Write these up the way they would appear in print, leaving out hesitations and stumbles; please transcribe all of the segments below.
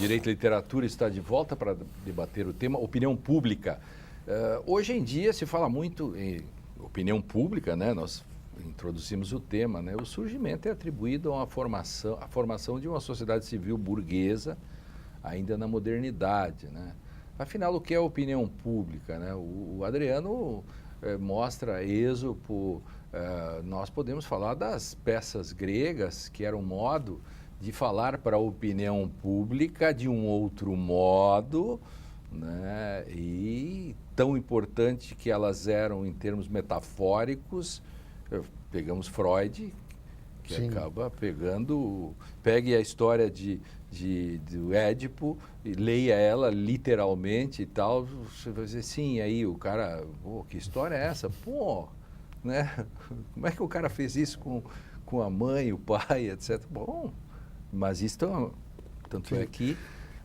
Direito e Literatura está de volta para debater o tema opinião pública. Hoje em dia se fala muito em opinião pública, né? Nós introduzimos o tema, né? O surgimento é atribuído à formação de uma sociedade civil burguesa, ainda na modernidade, né? Afinal, o que é opinião pública, né? O Adriano mostra Êxopo, nós podemos falar das peças gregas, que era um modo de falar para a opinião pública de um outro modo, né? E tão importante que elas eram em termos metafóricos. Pegamos Freud, que Sim. acaba pegue a história do Édipo e leia ela literalmente e tal, você vai dizer, sim, aí o cara, que história é essa? Pô, né? Como é que o cara fez isso com a mãe, o pai, etc. Bom, mas isso tanto Sim. é que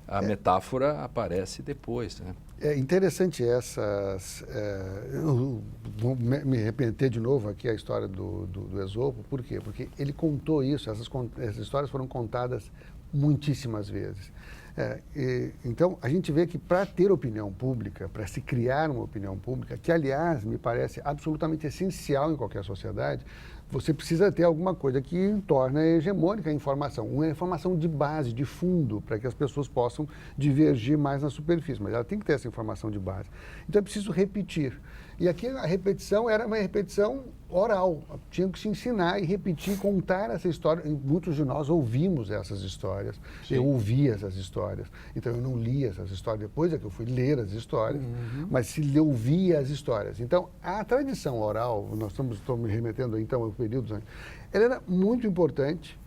a metáfora aparece depois, né? É interessante eu vou me repetir de novo aqui a história do Esopo. Por quê? Porque ele contou isso, essas histórias foram contadas muitíssimas vezes. Então, a gente vê que para ter opinião pública, para se criar uma opinião pública, que, aliás, me parece absolutamente essencial em qualquer sociedade, você precisa ter alguma coisa que torna hegemônica a informação, uma informação de base, de fundo, para que as pessoas possam divergir mais na superfície, mas ela tem que ter essa informação de base. Então é preciso repetir. E aqui a repetição era uma repetição oral, tinha que se ensinar e repetir, contar essa história. E muitos de nós ouvimos essas histórias, Sim. eu ouvia essas histórias, então eu não lia essas histórias, depois é que eu fui ler as histórias, mas se ouvia as histórias. Então a tradição oral, nós estamos me remetendo então ao período, ela era muito importante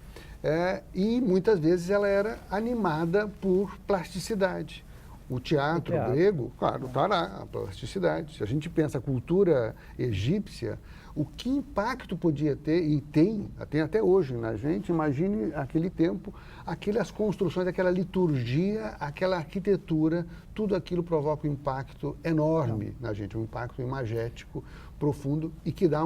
e muitas vezes ela era animada por plasticidade. O teatro grego, claro, está lá, a plasticidade. Se a gente pensa a cultura egípcia, o que impacto podia ter, e tem até hoje na gente, imagine aquele tempo, aquelas construções, aquela liturgia, aquela arquitetura, tudo aquilo provoca um impacto enorme na gente, um impacto imagético, profundo, e que dá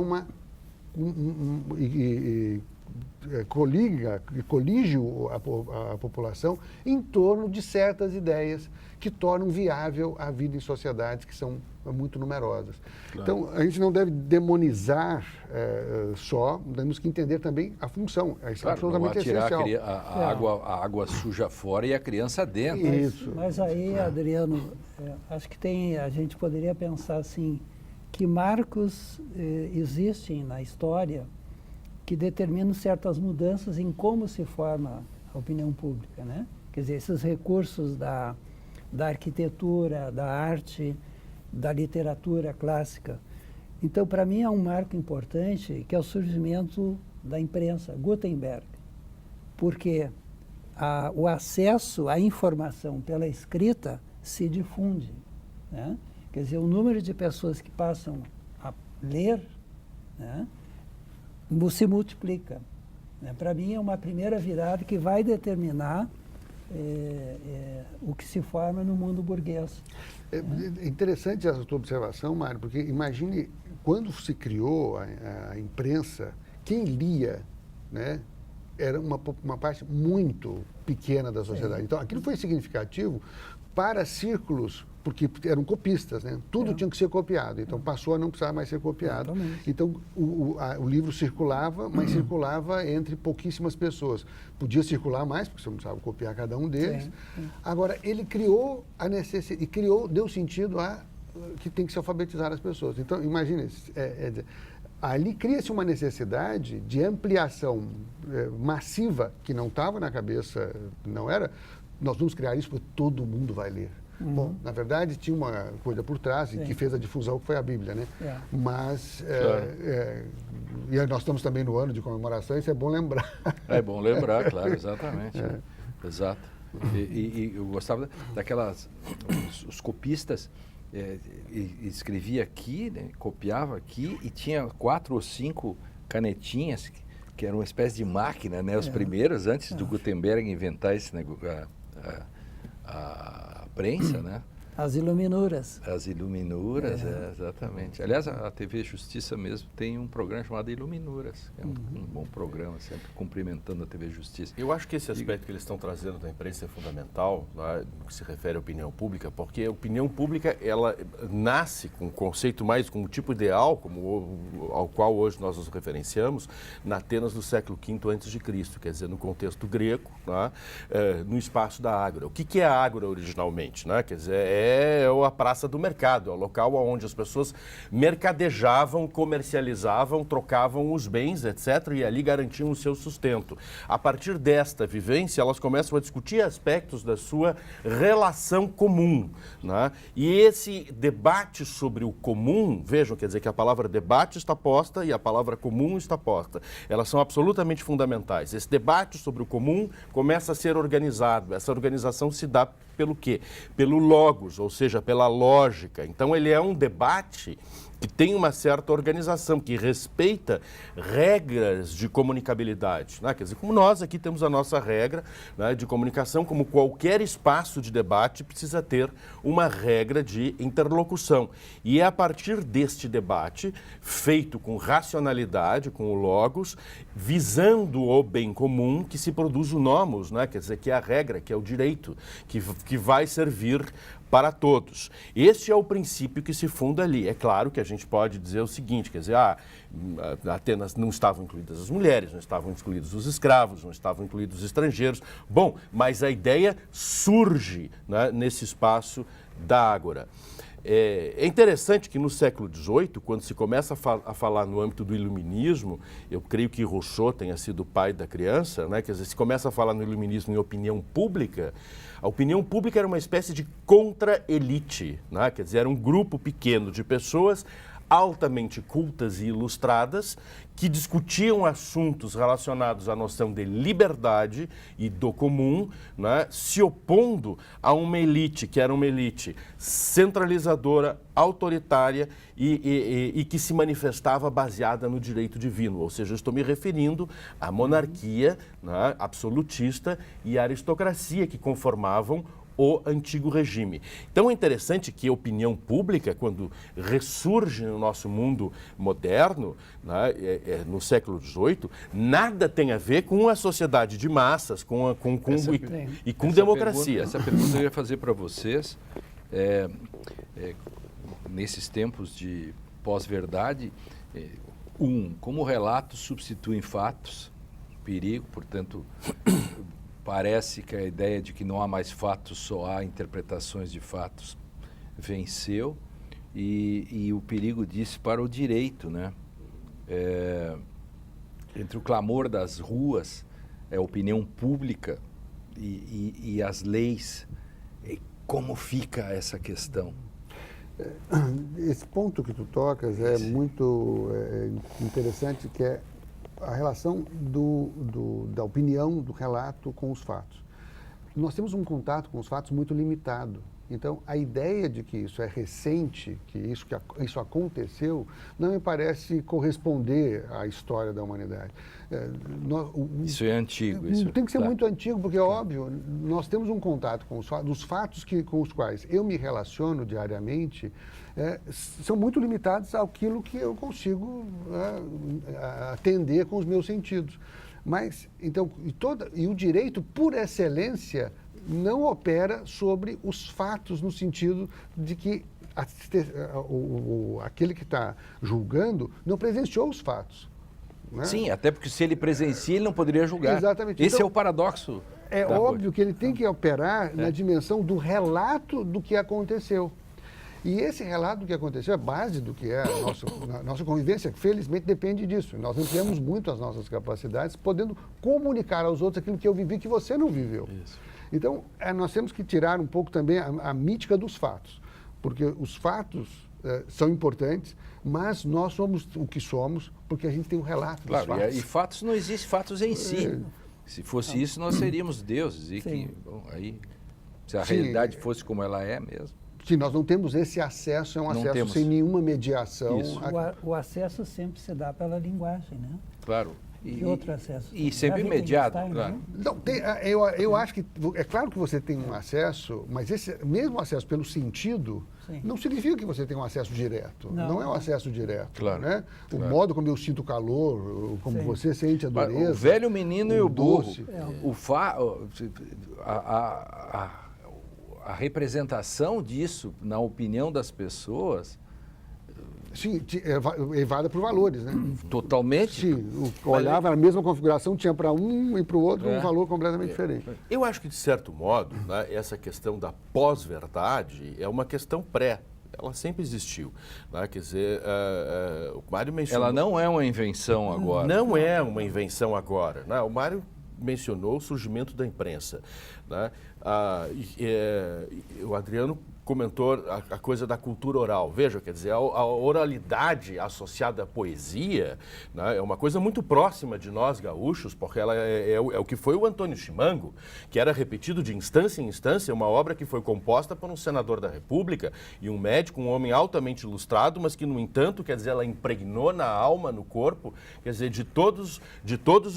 colige a população em torno de certas ideias que tornam viável a vida em sociedades que são muito numerosas. Claro. Então, a gente não deve demonizar temos que entender também a função. Isso é absolutamente essencial. A água suja fora e a criança dentro. Mas aí, Adriano, acho que a gente poderia pensar assim, que marcos existem na história que determinam certas mudanças em como se forma a opinião pública, né? Quer dizer, esses recursos da arquitetura, da arte, da literatura clássica. Então, para mim, é um marco importante que é o surgimento da imprensa, Gutenberg, porque o acesso à informação pela escrita se difunde, né? Quer dizer, o número de pessoas que passam a ler, né, se multiplica. Para mim, é uma primeira virada que vai determinar o que se forma no mundo burguês. É interessante essa tua observação, Mário, porque imagine, quando se criou a imprensa, quem lia, né, era uma parte muito pequena da sociedade. Sim. Então, aquilo foi significativo para círculos, porque eram copistas, né? Tudo tinha que ser copiado, então passou a não precisar mais ser copiado. Exatamente. Então o livro circulava, mas circulava entre pouquíssimas pessoas. Podia circular mais, porque você não precisava copiar cada um deles. Sim. Agora, ele criou a necessidade, deu sentido que tem que se alfabetizar as pessoas. Então, imagine, ali cria-se uma necessidade de ampliação massiva, que não estava na cabeça, não era, nós vamos criar isso porque todo mundo vai ler. Bom, na verdade, tinha uma coisa por trás que fez a difusão, que foi a Bíblia, né? Mas, e nós estamos também no ano de comemoração, isso é bom lembrar. É bom lembrar, claro, exatamente. Exato. E eu gostava daquelas, os copistas escrevia aqui, né, copiava aqui, e tinha 4 ou 5 canetinhas, que eram uma espécie de máquina, né? Os primeiros, antes do Gutenberg inventar esse negócio, a prensa, né? As iluminuras. As Iluminuras, exatamente. Aliás, a TV Justiça mesmo tem um programa chamado Iluminuras, que é um bom programa, sempre cumprimentando a TV Justiça. Eu acho que esse aspecto que eles estão trazendo da imprensa é fundamental, né, no que se refere à opinião pública, porque a opinião pública, ela nasce com um conceito mais, com um tipo ideal, ao qual hoje nós nos referenciamos, na Atenas do século V a.C., quer dizer, no contexto grego, né, no espaço da Ágora. O que é a Ágora originalmente? Né? Quer dizer, é a praça do mercado, é o local onde as pessoas mercadejavam, comercializavam, trocavam os bens, etc., e ali garantiam o seu sustento. A partir desta vivência, elas começam a discutir aspectos da sua relação comum. Né? E esse debate sobre o comum, vejam, quer dizer que a palavra debate está posta e a palavra comum está posta. Elas são absolutamente fundamentais. Esse debate sobre o comum começa a ser organizado. Essa organização se dá pelo quê? Pelo logos, ou seja, pela lógica. Então, ele é um debate que tem uma certa organização, que respeita regras de comunicabilidade. Né? Quer dizer, como nós aqui temos a nossa regra, né, de comunicação, como qualquer espaço de debate precisa ter uma regra de interlocução. E é a partir deste debate, feito com racionalidade, com o logos, visando o bem comum, que se produz o nomos, né? Quer dizer, que é a regra, que é o direito, que vai servir para todos. Este é o princípio que se funda ali. É claro que a gente pode dizer o seguinte, quer dizer, Atenas não estavam incluídas as mulheres, não estavam incluídos os escravos, não estavam incluídos os estrangeiros. Bom, mas a ideia surge, né, nesse espaço da Ágora. É interessante que no século XVIII, quando se começa a falar no âmbito do iluminismo, eu creio que Rousseau tenha sido o pai da criança, né? Quer dizer, se começa a falar no iluminismo em opinião pública, a opinião pública era uma espécie de contra-elite, né? Quer dizer, era um grupo pequeno de pessoas altamente cultas e ilustradas que discutiam assuntos relacionados à noção de liberdade e do comum, né, se opondo a uma elite que era uma elite centralizadora, autoritária e que se manifestava baseada no direito divino. Ou seja, eu estou me referindo à monarquia, né, absolutista e à aristocracia que conformavam o antigo regime. Então é interessante que a opinião pública, quando ressurge no nosso mundo moderno, né, no século XVIII, nada tem a ver com a sociedade de massas, com democracia. Essa pergunta eu ia fazer para vocês. Nesses tempos de pós-verdade, como relatos substituem fatos, perigo, portanto... Parece que a ideia de que não há mais fatos, só há interpretações de fatos, venceu. E o perigo disso para o direito, né? Entre o clamor das ruas, a opinião pública e as leis, como fica essa questão? Esse ponto que tu tocas é muito interessante, que é a relação da opinião, do relato com os fatos. Nós temos um contato com os fatos muito limitado. Então, a ideia de que isso é recente, que isso aconteceu, não me parece corresponder à história da humanidade. Isso é antigo. Isso, tem que ser muito antigo, porque é óbvio, nós temos um contato com os fatos, dos fatos com os quais eu me relaciono diariamente, são muito limitados àquilo que eu consigo atender com os meus sentidos. Mas, então, e o direito, por excelência, não opera sobre os fatos no sentido de que aquele que está julgando não presenciou os fatos. Né? Sim, até porque se ele presencia, ele não poderia julgar. Exatamente. Esse então, é o paradoxo. É óbvio que ele tem que operar na dimensão do relato do que aconteceu. E esse relato do que aconteceu é a base do que é a nossa convivência, que felizmente depende disso. Nós ampliamos muito as nossas capacidades, podendo comunicar aos outros aquilo que eu vivi que você não viveu. Isso. Então, nós temos que tirar um pouco também a mítica dos fatos, porque os fatos são importantes, mas nós somos o que somos porque a gente tem um relato dos fatos. E fatos, não existem fatos em si. Se fosse isso, nós seríamos deuses. E que, bom, aí, se a realidade fosse como ela é mesmo. Sim, nós não temos esse acesso, é um acesso sem nenhuma mediação. O acesso sempre se dá pela linguagem, né? Claro. Que outro acesso? E sempre Já imediato, Wittgenstein, claro. não? Não, eu acho que é claro que você tem um acesso, mas esse mesmo acesso pelo sentido Sim. não significa que você tem um acesso direto. Não é um acesso direto. Claro, Né? O claro. modo como eu sinto o calor, como Sim. você sente a dureza. O velho menino e o burro. doce. A representação disso na opinião das pessoas, Sim, evada por valores, né? totalmente. Sim, olhava a mesma configuração, tinha para um e para o outro É. um valor completamente diferente. Eu acho que, de certo modo, né, essa questão da pós-verdade é uma questão pré. Ela sempre existiu. Né? Quer dizer, o Mário mencionou... Ela não é uma invenção agora. Não é uma invenção agora. Né? O Mário mencionou o surgimento da imprensa. Né? O Adriano comentou a coisa da cultura oral. Veja, quer dizer, a oralidade associada à poesia, né, é uma coisa muito próxima de nós gaúchos, porque ela é o que foi o Antônio Chimango, que era repetido de instância em instância, uma obra que foi composta por um senador da República e um médico, um homem altamente ilustrado, mas que, no entanto, quer dizer, ela impregnou na alma, no corpo, quer dizer, de todos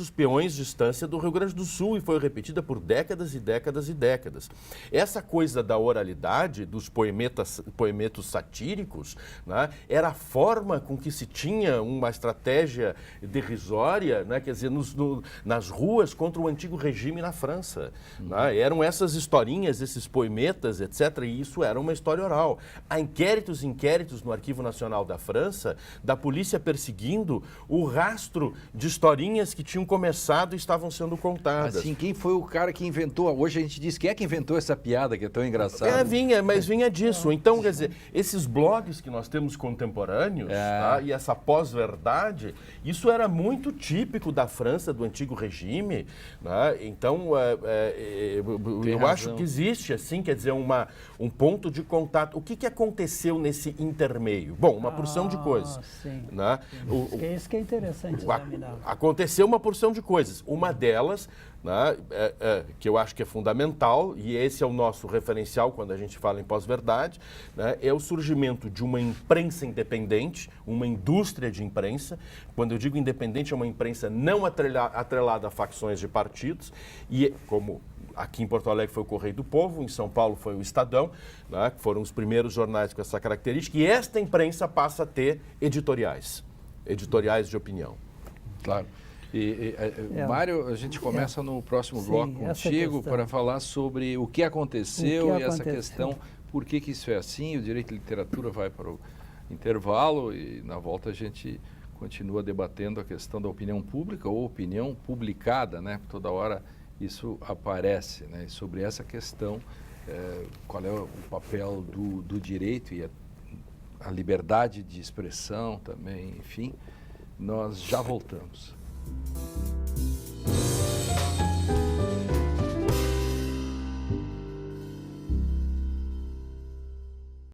os peões de instância do Rio Grande do Sul, e foi repetida por décadas e décadas e décadas. Essa coisa da oralidade, dos poemetos satíricos, né, era a forma com que se tinha uma estratégia derrisória, né, quer dizer, nas ruas contra o antigo regime na França. Né, eram essas historinhas, esses poemetas, etc., e isso era uma história oral. Há inquéritos no Arquivo Nacional da França, da polícia perseguindo o rastro de historinhas que tinham começado e estavam sendo contadas. Assim, quem foi o cara que inventou? Hoje a gente diz, quem é que inventou essa piada que é tão engraçada? Mas vinha disso. Então, quer dizer, esses blogs que nós temos contemporâneos, tá, e essa pós-verdade, isso era muito típico da França, do antigo regime. Né? Então, eu acho que existe, assim, quer dizer, um ponto de contato. O que aconteceu nesse intermeio? Bom, uma porção de coisas. Sim. Né? Isso que é interessante examinar. Aconteceu uma porção de coisas. Uma delas, né, que eu acho que é fundamental, e esse é o nosso referencial quando a gente fala em pós-verdade, né, é o surgimento de uma imprensa independente, uma indústria de imprensa. Quando eu digo independente, é uma imprensa não atrelada a facções de partidos, e como aqui em Porto Alegre foi o Correio do Povo, em São Paulo foi o Estadão, né, que foram os primeiros jornais com essa característica, e esta imprensa passa a ter editoriais de opinião. Claro. Mário, a gente começa no próximo bloco contigo para falar sobre o que aconteceu e essa questão, por que isso é assim. O Direito de Literatura vai para o intervalo e na volta a gente continua debatendo a questão da opinião pública ou opinião publicada, né? Toda hora isso aparece, né? E sobre essa questão, qual é o papel do direito e a liberdade de expressão também, enfim, nós já voltamos.